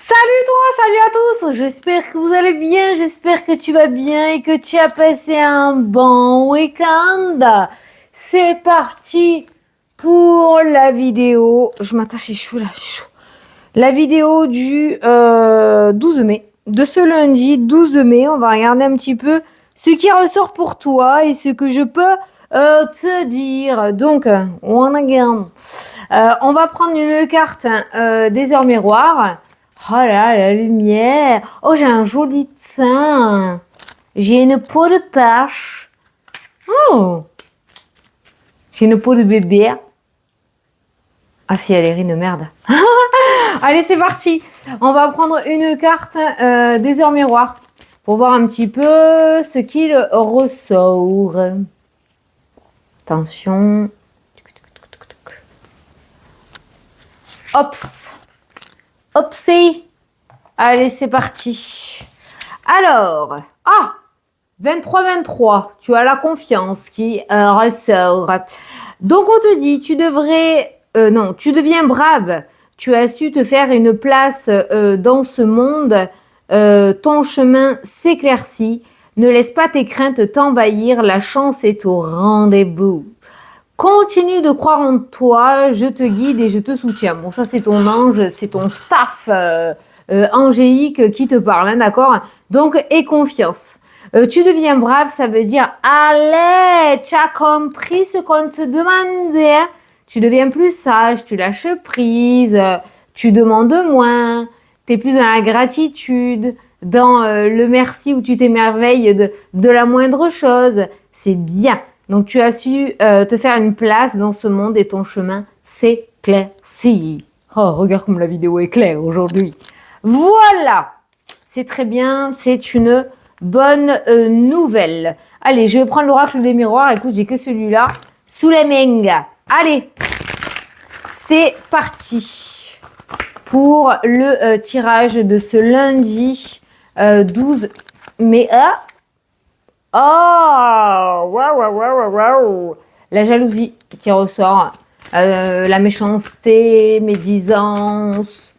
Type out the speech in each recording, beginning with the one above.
Salut toi, salut à tous, j'espère que vous allez bien, j'espère que tu vas bien et que tu as passé un bon week-end. C'est parti pour la vidéo, je m'attache les cheveux là, chaud. La vidéo du 12 mai, de ce lundi 12 mai, on va regarder un petit peu ce qui ressort pour toi et ce que je peux te dire. Donc, on regarde. On va prendre une carte des heures miroirs. Oh là, la lumière. Oh, j'ai un joli teint. J'ai une peau de pêche. Oh. J'ai une peau de bébé. Ah si, elle est une merde. Allez, c'est parti. On va prendre une carte des heures miroirs pour voir un petit peu ce qu'il ressort. Attention. Ops. Opsé. Allez, c'est parti. Alors, 23-23, tu as la confiance qui ressort. Donc, on te dit, tu deviens brave. Tu as su te faire une place dans ce monde. Ton chemin s'éclaircit. Ne laisse pas tes craintes t'envahir. La chance est au rendez-vous. Continue de croire en toi, je te guide et je te soutiens. Bon, ça c'est ton ange, c'est ton staff angélique qui te parle, hein, d'accord? Donc, aie confiance. Tu deviens brave, ça veut dire, allez, tu as compris ce qu'on te demandait. Hein? Tu deviens plus sage, tu lâches prise, tu demandes moins, tu es plus dans la gratitude, dans le merci où tu t'émerveilles de la moindre chose. C'est bien. Donc, tu as su te faire une place dans ce monde et ton chemin s'éclaircit. Oh, regarde comme la vidéo est claire aujourd'hui. Voilà, c'est très bien, c'est une bonne nouvelle. Allez, je vais prendre l'oracle des miroirs. Écoute, j'ai que celui-là sous les mains. Allez, c'est parti pour le tirage de ce lundi 12 mai. Oh, waouh. La jalousie qui ressort, la méchanceté, médisance,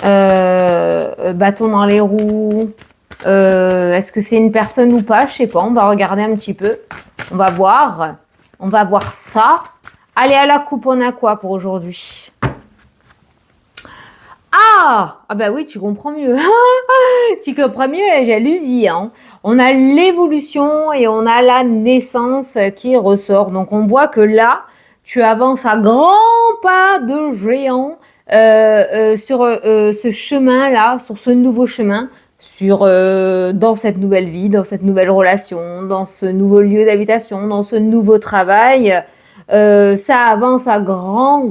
bâton dans les roues. Est-ce que c'est une personne ou pas? Je sais pas, on va regarder un petit peu. On va voir ça. Allez, à la coupe, on a quoi pour aujourd'hui? Ah bah oui, tu comprends mieux. Tu comprends mieux la jalousie. Hein. On a l'évolution et on a la naissance qui ressort. Donc, on voit que là, tu avances à grands pas de géant sur ce chemin-là, sur ce nouveau chemin, dans cette nouvelle vie, dans cette nouvelle relation, dans ce nouveau lieu d'habitation, dans ce nouveau travail. Ça avance à grands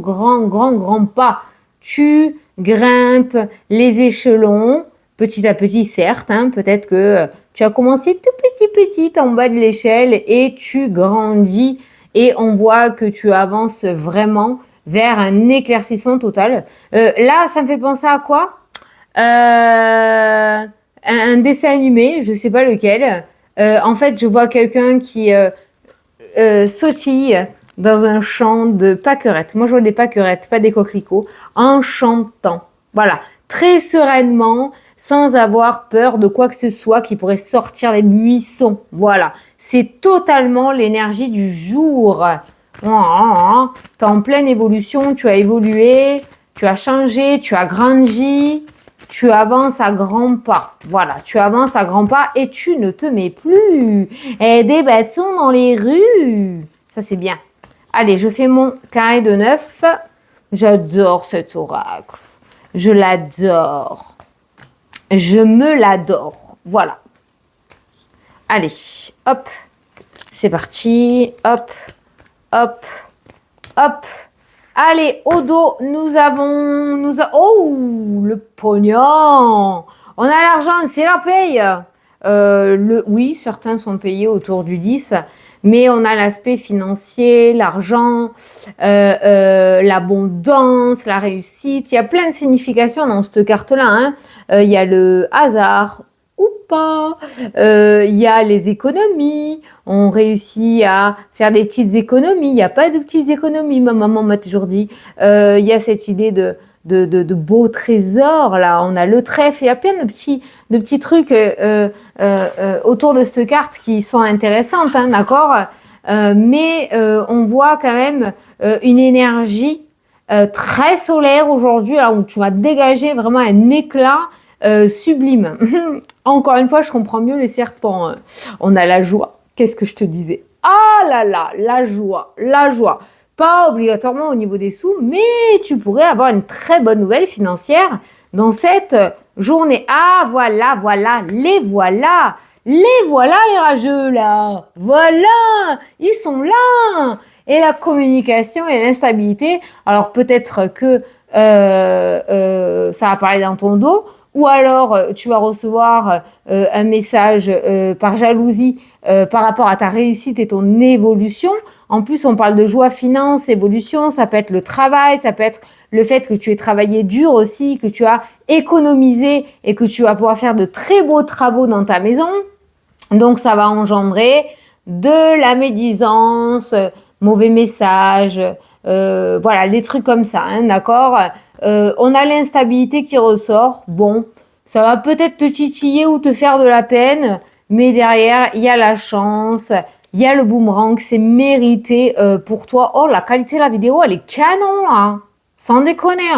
pas. Tu grimpes les échelons, petit à petit certes, hein, peut-être que tu as commencé tout petit en bas de l'échelle et tu grandis et on voit que tu avances vraiment vers un éclaircissement total. Là, ça me fait penser à quoi? Un dessin animé, je sais pas lequel. En fait, je vois quelqu'un qui sautille dans un champ de pâquerettes. Moi, je vois des pâquerettes, pas des coquelicots, en chantant. Voilà, très sereinement, sans avoir peur de quoi que ce soit qui pourrait sortir des buissons. Voilà, c'est totalement l'énergie du jour. T'es en pleine évolution, tu as évolué, tu as changé, tu as grandi, tu avances à grands pas. Voilà, tu avances à grands pas et tu ne te mets plus des bâtons dans les rues. Ça, c'est bien. Allez, je fais mon carré de 9. J'adore cet oracle. Je l'adore. Je me l'adore. Voilà. Allez, hop. C'est parti. Hop. Allez, au dos, oh, le pognon. On a l'argent, c'est la paye. Oui, certains sont payés autour du 10. Mais on a l'aspect financier, l'argent, l'abondance, la réussite. Il y a plein de significations dans cette carte-là. Hein. Il y a le hasard ou pas. Il y a les économies. On réussit à faire des petites économies. Il n'y a pas de petites économies, ma maman m'a toujours dit. Il y a cette idée de beaux trésors. Là, on a le trèfle. Il y a plein de petits trucs autour de cette carte qui sont intéressantes, hein, d'accord. Mais on voit quand même une énergie très solaire aujourd'hui, là où tu vas dégager vraiment un éclat sublime. Encore une fois, je comprends mieux les serpents. On a la joie. Qu'est-ce que je te disais? Ah là là, la joie, la joie. Pas obligatoirement au niveau des sous, mais tu pourrais avoir une très bonne nouvelle financière dans cette journée. Ah voilà, les voilà les rageux là. Voilà, ils sont là. Et la communication et l'instabilité. Alors peut-être que ça va parler dans ton dos, ou alors tu vas recevoir un message par jalousie par rapport à ta réussite et ton évolution. En plus, on parle de joie, finance, évolution, ça peut être le travail, ça peut être le fait que tu aies travaillé dur aussi, que tu as économisé et que tu vas pouvoir faire de très beaux travaux dans ta maison. Donc, ça va engendrer de la médisance, mauvais messages, voilà, des trucs comme ça, hein, d'accord. On a l'instabilité qui ressort. Bon, ça va peut-être te titiller ou te faire de la peine, mais derrière, il y a la chance, il y a le boomerang, c'est mérité pour toi. Oh, la qualité de la vidéo, elle est canon, là, sans déconner.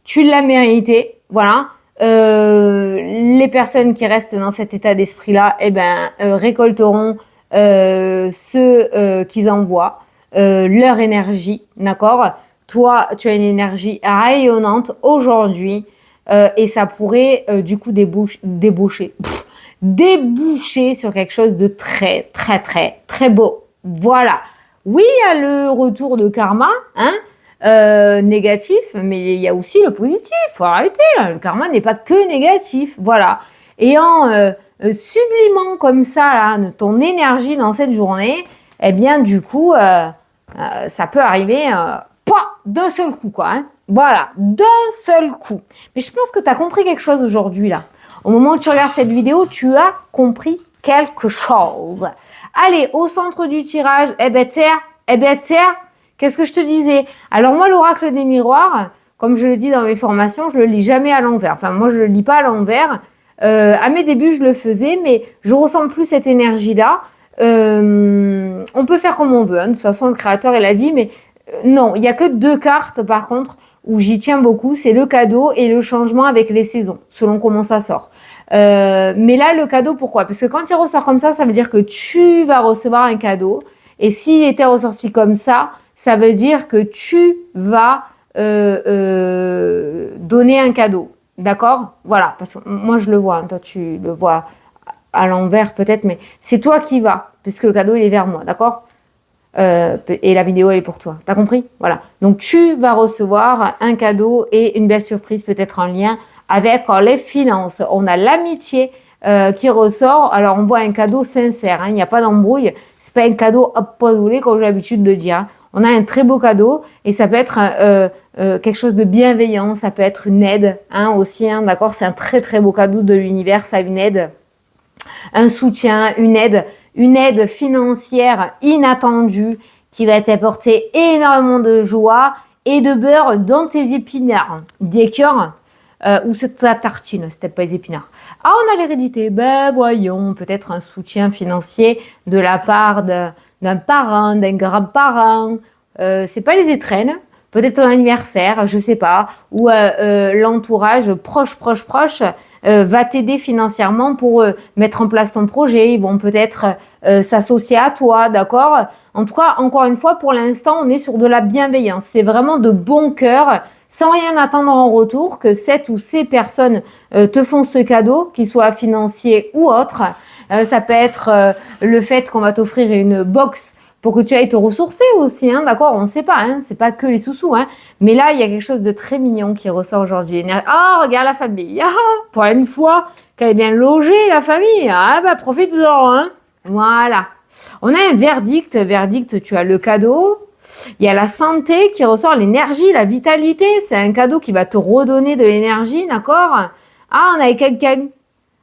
Tu l'as mérité, voilà. Les personnes qui restent dans cet état d'esprit-là, eh ben, récolteront ce qu'ils envoient, leur énergie, d'accord? Toi, tu as une énergie rayonnante aujourd'hui et ça pourrait du coup déboucher sur quelque chose de très, très, très, très beau. Voilà. Oui, il y a le retour de karma, hein, négatif, mais il y a aussi le positif. Faut arrêter, là. Le karma n'est pas que négatif. Voilà. Et en sublimant comme ça là, ton énergie dans cette journée, eh bien, du coup, ça peut arriver pas d'un seul coup, quoi. Hein. Voilà, d'un seul coup. Mais je pense que tu as compris quelque chose aujourd'hui, là. Au moment où tu regardes cette vidéo, tu as compris quelque chose. Allez, au centre du tirage, tiens, qu'est-ce que je te disais? Alors moi, l'oracle des miroirs, comme je le dis dans mes formations, je le lis jamais à l'envers. Enfin, moi, je le lis pas à l'envers. À mes débuts, je le faisais, mais je ressens plus cette énergie-là. On peut faire comme on veut. Hein. De toute façon, le créateur, il a dit, mais non, il y a que 2 cartes, par contre, où j'y tiens beaucoup. C'est le cadeau et le changement avec les saisons, selon comment ça sort. Mais là, le cadeau, pourquoi? Parce que quand il ressort comme ça veut dire que tu vas recevoir un cadeau. Et s'il était ressorti comme ça veut dire que tu vas donner un cadeau. D'accord? Voilà, parce que moi je le vois, hein, toi tu le vois à l'envers peut-être, mais c'est toi qui vas, puisque le cadeau il est vers moi, d'accord? Et la vidéo elle est pour toi, t'as compris? Voilà, donc tu vas recevoir un cadeau et une belle surprise peut-être en lien avec les finances. On a l'amitié qui ressort, alors on voit un cadeau sincère, hein, il n'y a pas d'embrouille, c'est pas un cadeau hop podoulé comme j'ai l'habitude de dire, hein. On a un très beau cadeau et ça peut être quelque chose de bienveillant, ça peut être une aide hein, aussi, hein, d'accord? C'est un très très beau cadeau de l'univers, ça, une aide, un soutien, une aide financière inattendue qui va t'apporter énormément de joie et de beurre dans tes épinards, des cœurs ou c'est ta tartine, c'était pas les épinards. Ah, on a l'hérédité, ben voyons, peut-être un soutien financier de la part d'un parent, d'un grand-parent, c'est pas les étrennes, peut-être ton anniversaire, je sais pas, ou l'entourage proche va t'aider financièrement pour mettre en place ton projet, ils vont peut-être s'associer à toi, d'accord? En tout cas, encore une fois, pour l'instant, on est sur de la bienveillance, c'est vraiment de bon cœur, sans rien attendre en retour, que cette ou ces personnes te font ce cadeau, qu'il soit financier ou autre. Ça peut être le fait qu'on va t'offrir une box pour que tu ailles te ressourcer aussi, hein, d'accord? On ne sait pas, hein, c'est pas que les sous-sous, hein. Mais là, il y a quelque chose de très mignon qui ressort aujourd'hui. Ah, regarde la famille. Ah, pour une fois qu'elle est bien logée, la famille. Ah, bah, profite-en, hein. Voilà. On a un verdict. Verdict, tu as le cadeau. Il y a la santé qui ressort, l'énergie, la vitalité. C'est un cadeau qui va te redonner de l'énergie, d'accord? Ah, on a quelqu'un.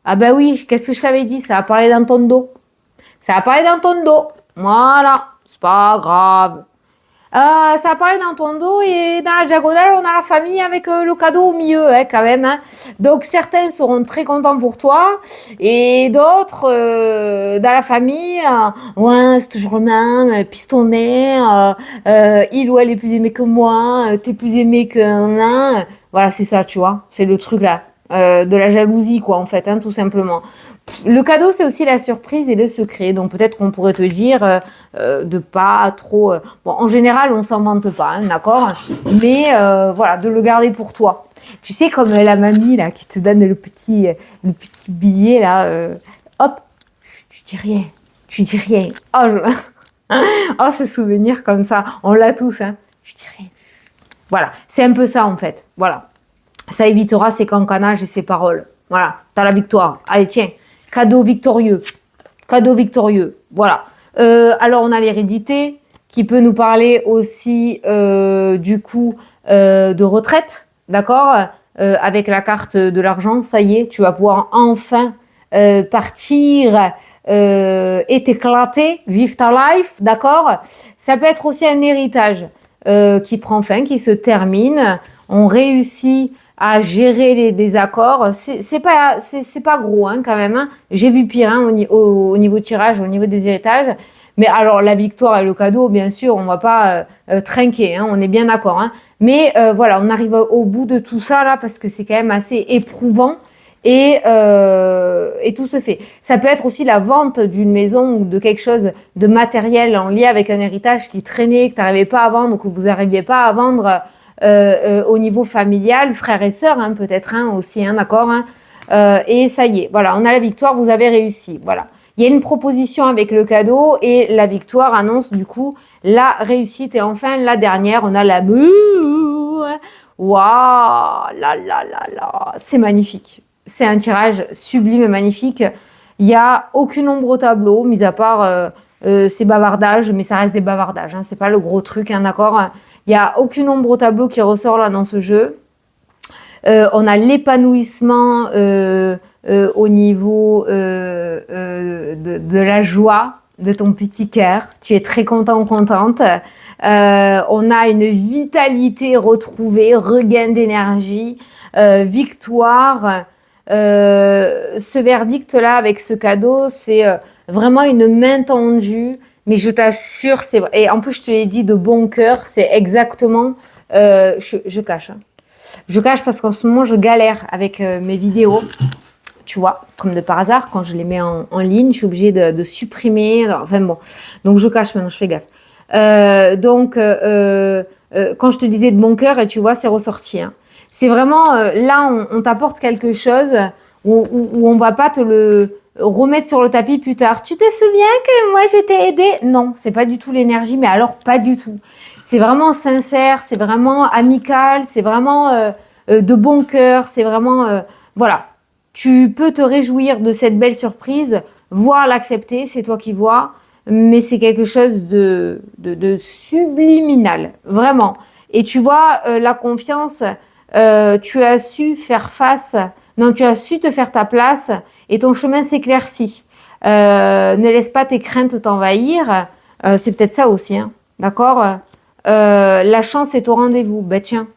Ah bah oui, qu'est-ce que je t'avais dit? Ça va parler dans ton dos. Ça va parler dans ton dos. Voilà, c'est pas grave. Ça apparaît dans ton dos et dans la diagonale, on a la famille avec le cadeau au milieu, hein, quand même. Hein. Donc, certains seront très contents pour toi et d'autres, dans la famille, ouais, c'est toujours le même, pistonné, il ou elle est plus aimé que moi, t'es plus aimé que un. Voilà, c'est ça, tu vois. C'est le truc là. De la jalousie, quoi, en fait, hein, tout simplement. Le cadeau, c'est aussi la surprise et le secret. Donc, peut-être qu'on pourrait te dire de pas trop... bon, en général, on s'en vante pas, hein, d'accord. Mais voilà, de le garder pour toi. Tu sais, comme la mamie, là, qui te donne le petit billet, là. Hop, tu dis rien. Tu dis rien. Oh, oh, ce souvenir comme ça. On l'a tous, hein. Tu dis rien. Voilà, c'est un peu ça, en fait. Voilà. Ça évitera ces cancanages et ces paroles. Voilà, t'as la victoire. Allez, tiens, cadeau victorieux. Cadeau victorieux, voilà. Alors, on a l'hérédité qui peut nous parler aussi, du coup, de retraite, d'accord. Avec la carte de l'argent, ça y est, tu vas pouvoir enfin partir et t'éclater, vivre ta life, d'accord. Ça peut être aussi un héritage qui prend fin, qui se termine. On réussit à gérer les désaccords. C'est pas gros, hein, quand même. Hein. J'ai vu pire, hein, au niveau tirage, au niveau des héritages. Mais alors, la victoire et le cadeau, bien sûr, on va pas trinquer, hein, on est bien d'accord. Hein. Mais voilà, on arrive au bout de tout ça, là, parce que c'est quand même assez éprouvant. Et tout se fait. Ça peut être aussi la vente d'une maison ou de quelque chose de matériel en lien avec un héritage qui traînait, que tu n'arrivais pas à vendre ou que vous n'arriviez pas à vendre au niveau familial, frères et sœurs, hein, peut-être hein, aussi, hein, d'accord hein, et ça y est, voilà, on a la victoire, vous avez réussi. Voilà. Il y a une proposition avec le cadeau et la victoire annonce du coup la réussite. Et enfin, la dernière, on a l'amour. Waouh, là, là, là, là, c'est magnifique. C'est un tirage sublime et magnifique. Il n'y a aucune ombre au tableau, mis à part ces bavardages, mais ça reste des bavardages. Hein, c'est pas le gros truc, hein, d'accord. Il n'y a aucune ombre au tableau qui ressort là dans ce jeu. On a l'épanouissement au niveau de la joie de ton petit cœur. Tu es très content ou contente. On a une vitalité retrouvée, regain d'énergie, victoire. Ce verdict-là avec ce cadeau, c'est vraiment une main tendue. Mais je t'assure, c'est vrai. Et en plus, je te l'ai dit de bon cœur, c'est exactement... je cache. Hein. Je cache parce qu'en ce moment, je galère avec mes vidéos. Tu vois, comme de par hasard, quand je les mets en ligne, je suis obligée de supprimer. Enfin bon, donc je cache maintenant, je fais gaffe. Quand je te disais de bon cœur, et tu vois, c'est ressorti. Hein. C'est vraiment, là, on t'apporte quelque chose où on va pas te le remettre sur le tapis plus tard. Tu te souviens que moi, je t'ai aidé? Non, c'est pas du tout l'énergie, mais alors pas du tout. C'est vraiment sincère, c'est vraiment amical, c'est vraiment de bon cœur, c'est vraiment... voilà. Tu peux te réjouir de cette belle surprise, voire l'accepter, c'est toi qui vois, mais c'est quelque chose de subliminal, vraiment. Et tu vois, la confiance, tu as su faire face, non, tu as su te faire ta place et ton chemin s'éclaircit. Ne laisse pas tes craintes t'envahir, c'est peut-être ça aussi, hein, d'accord. La chance est au rendez-vous, ben tiens,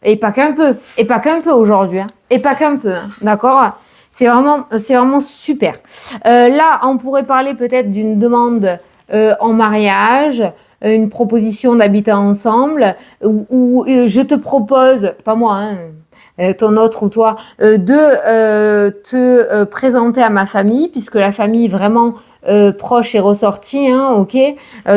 et pas qu'un peu aujourd'hui, hein. Et pas qu'un peu, hein, d'accord. C'est vraiment super. Là, on pourrait parler peut-être d'une demande en mariage, une proposition d'habiter ensemble, ou je te propose, pas moi, hein, ton autre ou toi, de te présenter à ma famille, puisque la famille vraiment proche est ressortie, hein, ok.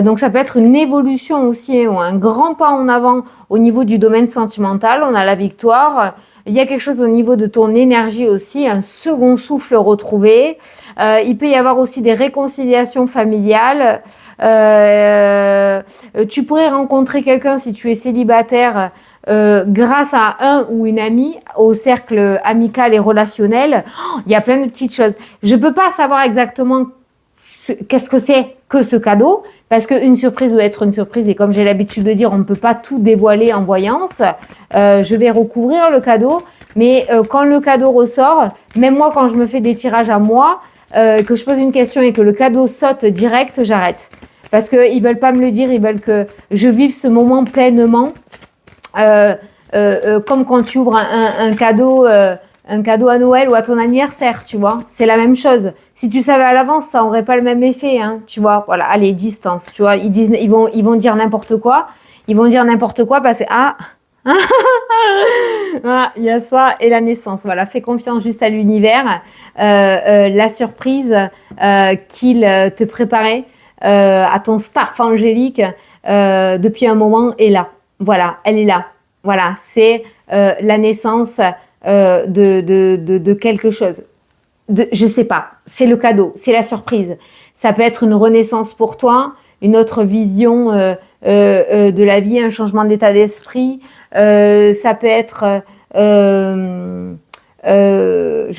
Donc ça peut être une évolution aussi, hein, ou un grand pas en avant au niveau du domaine sentimental. On a la victoire. Il y a quelque chose au niveau de ton énergie aussi, un second souffle retrouvé. Il peut y avoir aussi des réconciliations familiales. Tu pourrais rencontrer quelqu'un si tu es célibataire grâce à un ou une amie au cercle amical et relationnel. Oh, il y a plein de petites choses. Je peux pas savoir exactement qu'est-ce que c'est que ce cadeau, parce qu'une surprise doit être une surprise, et comme j'ai l'habitude de dire, on ne peut pas tout dévoiler en voyance. Je vais recouvrir le cadeau, mais quand le cadeau ressort, même moi, quand je me fais des tirages à moi, que je pose une question et que le cadeau saute direct, j'arrête. parce qu'ils veulent pas me le dire, ils veulent que je vive ce moment pleinement. Comme quand tu ouvres un cadeau à Noël ou à ton anniversaire, tu vois. C'est la même chose. Si tu savais à l'avance, ça aurait pas le même effet, hein, tu vois. Voilà, allez, distance, tu vois. Ils vont dire n'importe quoi. Ils vont dire n'importe quoi parce que, voilà, il y a ça et la naissance. Voilà, fais confiance juste à l'univers. La surprise qu'il te préparait à ton staff angélique depuis un moment est là. Voilà, elle est là. Voilà, c'est la naissance de quelque chose. Je sais pas, c'est le cadeau, c'est la surprise. Ça peut être une renaissance pour toi, une autre vision de la vie, un changement d'état d'esprit. Ça peut être, je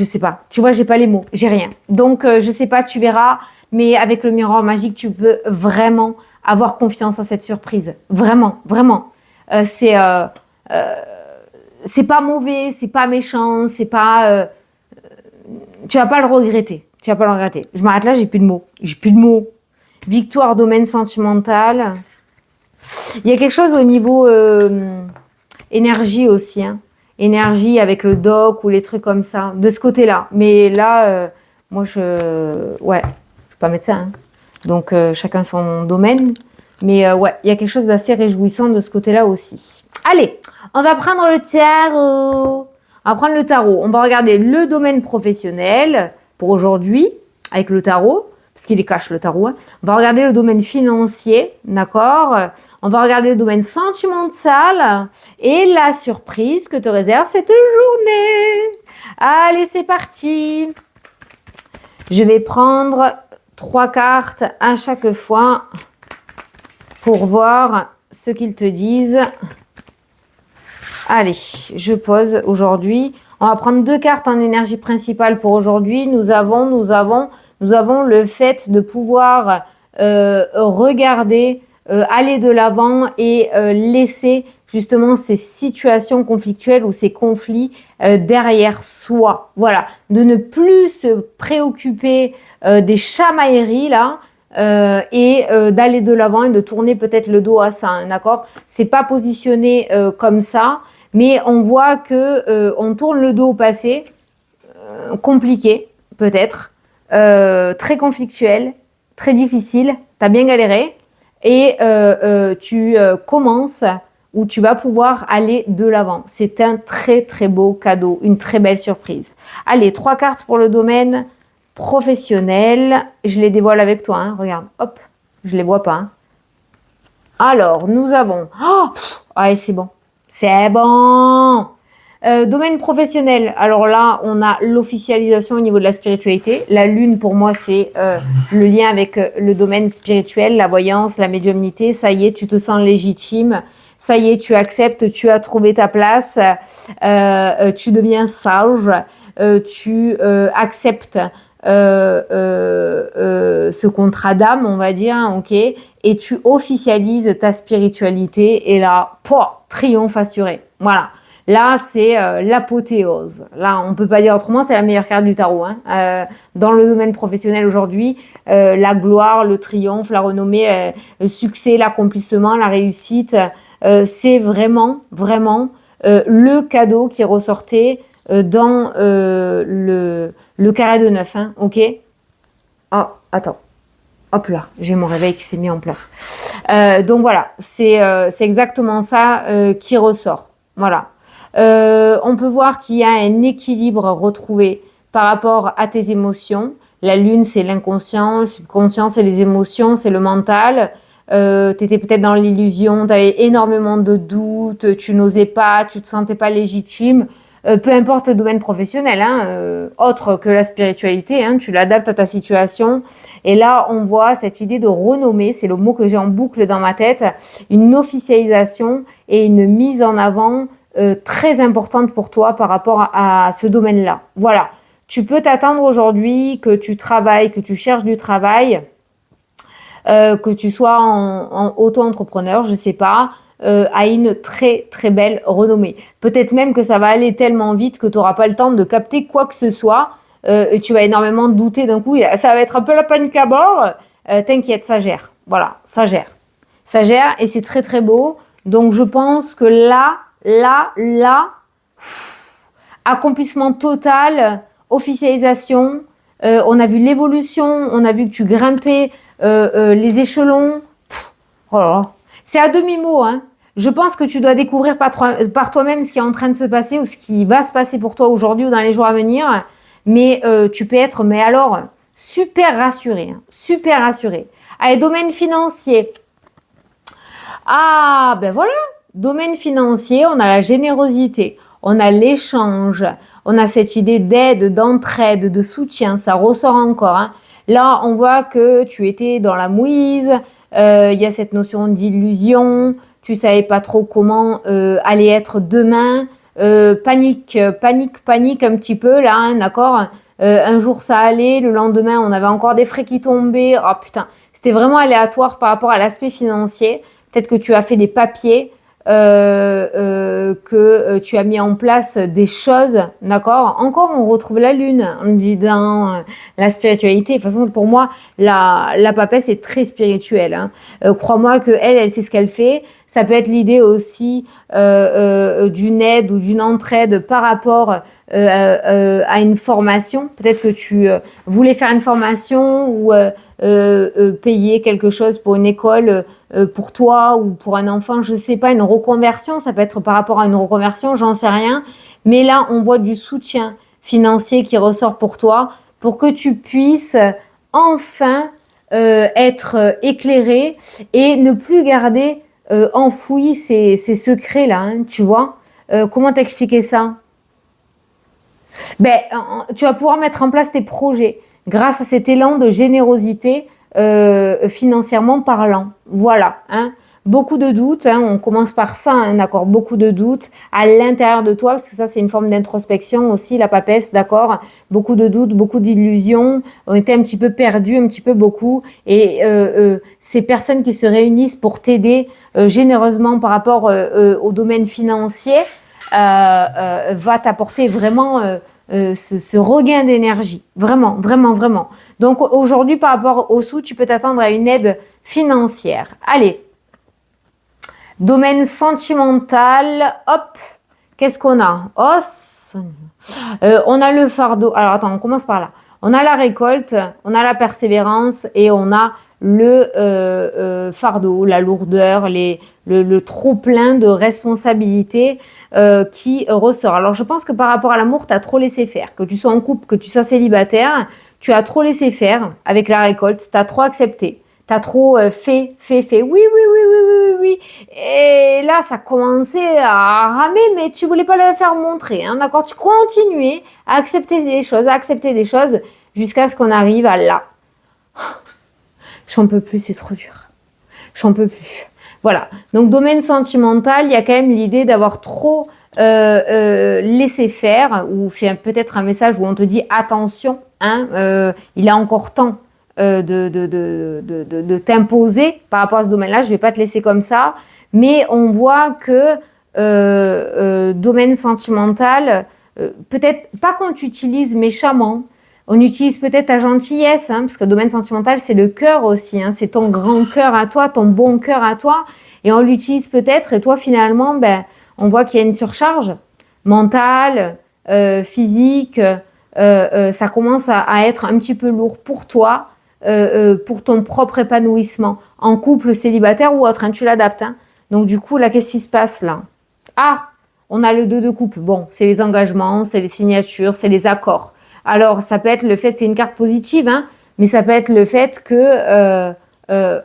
sais pas. Tu vois, j'ai pas les mots, j'ai rien. Donc, je sais pas, tu verras. Mais avec le miroir magique, tu peux vraiment avoir confiance en cette surprise. Vraiment, vraiment. C'est pas mauvais, c'est pas méchant, c'est pas. Tu vas pas le regretter. Tu vas pas le regretter. Je m'arrête là, j'ai plus de mots. J'ai plus de mots. Victoire, domaine sentimental. Il y a quelque chose au niveau énergie aussi. Hein. Énergie avec le doc ou les trucs comme ça. De ce côté-là. Mais là, moi, ouais, je suis pas médecin. Hein. Donc, chacun son domaine. Mais ouais, il y a quelque chose d'assez réjouissant de ce côté-là aussi. Allez, on va prendre le tarot. On va prendre le tarot. On va regarder le domaine professionnel pour aujourd'hui avec le tarot, parce qu'il est cache le tarot. Hein. On va regarder le domaine financier, d'accord. On va regarder le domaine sentimental et la surprise que te réserve cette journée. Allez, c'est parti. Je vais prendre 3 cartes à chaque fois pour voir ce qu'ils te disent. Allez, je pose aujourd'hui. On va prendre 2 cartes en énergie principale pour aujourd'hui. Nous avons le fait de pouvoir regarder, aller de l'avant et laisser justement ces situations conflictuelles ou ces conflits derrière soi. Voilà, de ne plus se préoccuper des chamailleries là. Et d'aller de l'avant et de tourner peut-être le dos à ça, hein, d'accord? C'est pas positionné comme ça, mais on voit que on tourne le dos au passé, compliqué peut-être, très conflictuel, très difficile. T'as bien galéré et tu commences où tu vas pouvoir aller de l'avant. C'est un très très beau cadeau, une très belle surprise. Allez, 3 cartes pour le domaine professionnel. Je les dévoile avec toi, hein. Regarde, hop, je les vois pas. Hein. Alors, nous avons... Oh, ouais, c'est bon. C'est bon. Domaine professionnel. Alors là, on a l'officialisation au niveau de la spiritualité. La lune, pour moi, c'est le lien avec le domaine spirituel, la voyance, la médiumnité. Ça y est, tu te sens légitime. Ça y est, tu acceptes, tu as trouvé ta place. Tu deviens sage. Tu acceptes ce contrat d'âme, on va dire, hein, ok, et tu officialises ta spiritualité et là, triomphe assuré. Voilà. Là, c'est l'apothéose. Là, on peut pas dire autrement, c'est la meilleure carte du tarot. Hein. Dans le domaine professionnel aujourd'hui, la gloire, le triomphe, la renommée, le succès, l'accomplissement, la réussite, c'est vraiment, vraiment le cadeau qui est ressorti dans le carré de 9, hein, ok? Oh, attends. Hop là, j'ai mon réveil qui s'est mis en place. Donc voilà, c'est exactement ça qui ressort. Voilà. On peut voir qu'il y a un équilibre retrouvé par rapport à tes émotions. La lune, c'est l'inconscient, le subconscient, c'est les émotions, c'est le mental. Tu étais peut-être dans l'illusion, tu avais énormément de doutes, tu n'osais pas, tu te sentais pas légitime. Peu importe le domaine professionnel, hein, autre que la spiritualité, hein, tu l'adaptes à ta situation. Et là, on voit cette idée de renommer, c'est le mot que j'ai en boucle dans ma tête, une officialisation et une mise en avant très importante pour toi par rapport à ce domaine-là. Voilà, tu peux t'attendre aujourd'hui que tu travailles, que tu cherches du travail, que tu sois en auto-entrepreneur, je sais pas, à une très très belle renommée. Peut-être même que ça va aller tellement vite que tu n'auras pas le temps de capter quoi que ce soit et tu vas énormément douter d'un coup. Ça va être un peu la panique à bord. T'inquiète, ça gère. Voilà, ça gère. Ça gère et c'est très très beau. Donc je pense que là, accomplissement total, officialisation. On a vu l'évolution, on a vu que tu grimpais les échelons. Oh là là. C'est à demi-mot, hein. Je pense que tu dois découvrir par toi-même ce qui est en train de se passer ou ce qui va se passer pour toi aujourd'hui ou dans les jours à venir. Mais tu peux être, mais alors, super rassuré. Hein, super rassuré. Allez, domaine financier. Ah, ben voilà. Domaine financier, on a la générosité, on a l'échange, on a cette idée d'aide, d'entraide, de soutien. Ça ressort encore. Hein. Là, on voit que tu étais dans la mouise. Il y a cette notion d'illusion. Tu savais pas trop comment allait être demain. Panique un petit peu là, hein, d'accord. Un jour ça allait, le lendemain on avait encore des frais qui tombaient. Oh putain, c'était vraiment aléatoire par rapport à l'aspect financier. Peut-être que tu as fait des papiers, que tu as mis en place des choses, d'accord. Encore, on retrouve la lune dans la spiritualité. De toute façon, pour moi, la papesse est très spirituelle. Hein. Crois-moi que elle sait ce qu'elle fait. Ça peut être l'idée aussi d'une aide ou d'une entraide par rapport à une formation. Peut-être que tu voulais faire une formation ou payer quelque chose pour une école pour toi ou pour un enfant, je sais pas, une reconversion. Ça peut être par rapport à une reconversion, j'en sais rien. Mais là, on voit du soutien financier qui ressort pour toi pour que tu puisses enfin être éclairé et ne plus garder enfoui ces secrets-là, hein, tu vois. Comment t'expliquer ça? Ben, tu vas pouvoir mettre en place tes projets grâce à cet élan de générosité financièrement parlant. Voilà. Hein. Beaucoup de doutes, hein, on commence par ça, hein, d'accord, beaucoup de doutes à l'intérieur de toi, parce que ça c'est une forme d'introspection aussi, la papesse, d'accord, beaucoup de doutes, beaucoup d'illusions, on était un petit peu perdus, un petit peu beaucoup, et ces personnes qui se réunissent pour t'aider généreusement par rapport au domaine financier, va t'apporter vraiment ce regain d'énergie. Vraiment, vraiment, vraiment. Donc aujourd'hui, par rapport aux sous, tu peux t'attendre à une aide financière. Allez, domaine sentimental, hop, qu'est-ce qu'on a? On a le fardeau. Alors attends, on commence par là. On a la récolte, on a la persévérance et on a le fardeau, la lourdeur, le trop-plein de responsabilités qui ressort. Alors je pense que par rapport à l'amour, tu as trop laissé faire. Que tu sois en couple, que tu sois célibataire, tu as trop laissé faire avec la récolte, tu as trop accepté. T'as trop fait. Oui. Et là, ça commençait à ramer, mais tu voulais pas le faire montrer, hein, d'accord? Tu continuais à accepter des choses, jusqu'à ce qu'on arrive à là. J'en peux plus, c'est trop dur. J'en peux plus. Voilà. Donc, domaine sentimental, il y a quand même l'idée d'avoir trop laissé faire, ou c'est peut-être un message où on te dit attention, hein, il est encore temps de t'imposer par rapport à ce domaine-là. Je vais pas te laisser comme ça, mais on voit que domaine sentimental, peut-être pas qu'on t'utilise méchamment, on utilise peut-être ta gentillesse, hein, parce que domaine sentimental, c'est le cœur aussi, hein, c'est ton grand cœur à toi, ton bon cœur à toi, et on l'utilise peut-être, et toi finalement, ben, on voit qu'il y a une surcharge mentale, physique, ça commence à être un petit peu lourd pour toi, pour ton propre épanouissement, en couple, célibataire ou autre, hein, tu l'adaptes. Hein. Donc du coup, là, qu'est-ce qui se passe là? Ah, on a le 2 de coupe. Bon, c'est les engagements, c'est les signatures, c'est les accords. Alors, ça peut être le fait, c'est une carte positive, hein, mais ça peut être le fait que,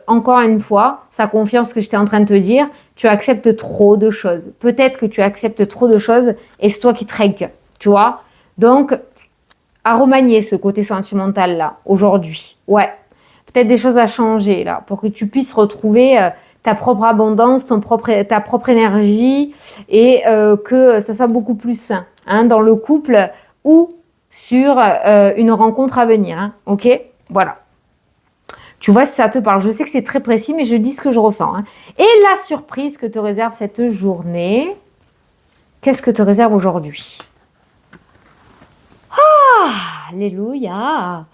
encore une fois, ça confirme ce que j'étais en train de te dire, tu acceptes trop de choses. Peut-être que tu acceptes trop de choses et c'est toi qui traiques, tu vois. Donc, à remanier ce côté sentimental là aujourd'hui. Ouais, peut-être des choses à changer là pour que tu puisses retrouver ta propre abondance, ta propre énergie et que ça soit beaucoup plus sain, hein, dans le couple ou sur une rencontre à venir. Hein, ok, voilà. Tu vois si ça te parle. Je sais que c'est très précis, mais je dis ce que je ressens. Hein. Et la surprise que te réserve cette journée, qu'est-ce que te réserve aujourd'hui? Alléluia.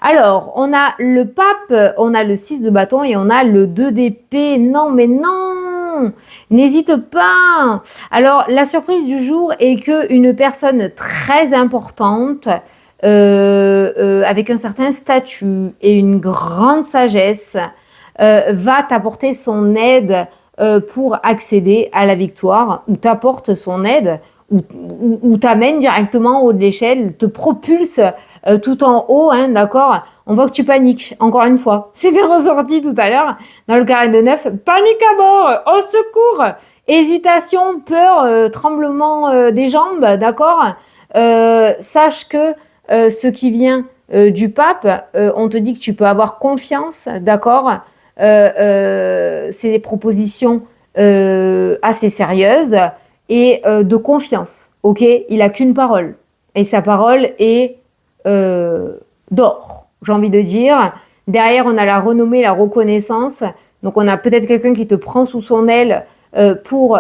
Alors, on a le pape, on a le 6 de bâton et on a le 2 d'épée. Non, mais non, n'hésite pas. Alors, la surprise du jour est qu'une personne très importante, avec un certain statut et une grande sagesse, va t'apporter son aide pour accéder à la victoire, ou t'apporte son aide, ou t'amène directement au haut de l'échelle, te propulse tout en haut, hein, d'accord? On voit que tu paniques, encore une fois. C'était ressorti tout à l'heure dans le carré de 9. Panique à bord, au secours, hésitation, peur, tremblement des jambes, d'accord? Sache que ce qui vient du pape, on te dit que tu peux avoir confiance, d'accord? C'est des propositions assez sérieuses et de confiance, ok? Il a qu'une parole et sa parole est d'or, j'ai envie de dire. Derrière, on a la renommée, la reconnaissance. Donc, on a peut-être quelqu'un qui te prend sous son aile pour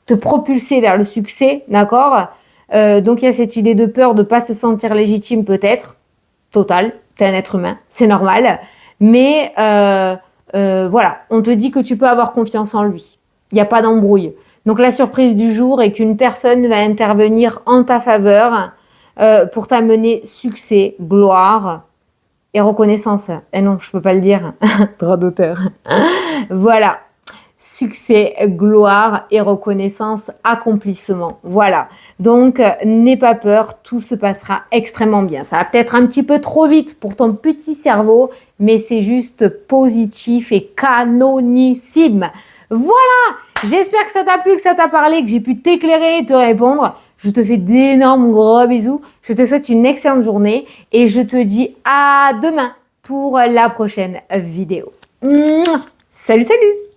te propulser vers le succès, d'accord? Donc, il y a cette idée de peur de ne pas se sentir légitime, peut-être. Total, t'es un être humain, c'est normal. Mais voilà, on te dit que tu peux avoir confiance en lui. Il n'y a pas d'embrouille. Donc la surprise du jour est qu'une personne va intervenir en ta faveur pour t'amener succès, gloire et reconnaissance. Eh non, je peux pas le dire. Droit d'auteur. Voilà. Succès, gloire et reconnaissance, accomplissement. Voilà. Donc, n'aie pas peur, tout se passera extrêmement bien. Ça va peut-être un petit peu trop vite pour ton petit cerveau, mais c'est juste positif et canonissime. Voilà! J'espère que ça t'a plu, que ça t'a parlé, que j'ai pu t'éclairer et te répondre. Je te fais d'énormes gros bisous. Je te souhaite une excellente journée et je te dis à demain pour la prochaine vidéo. Mouah. Salut, salut!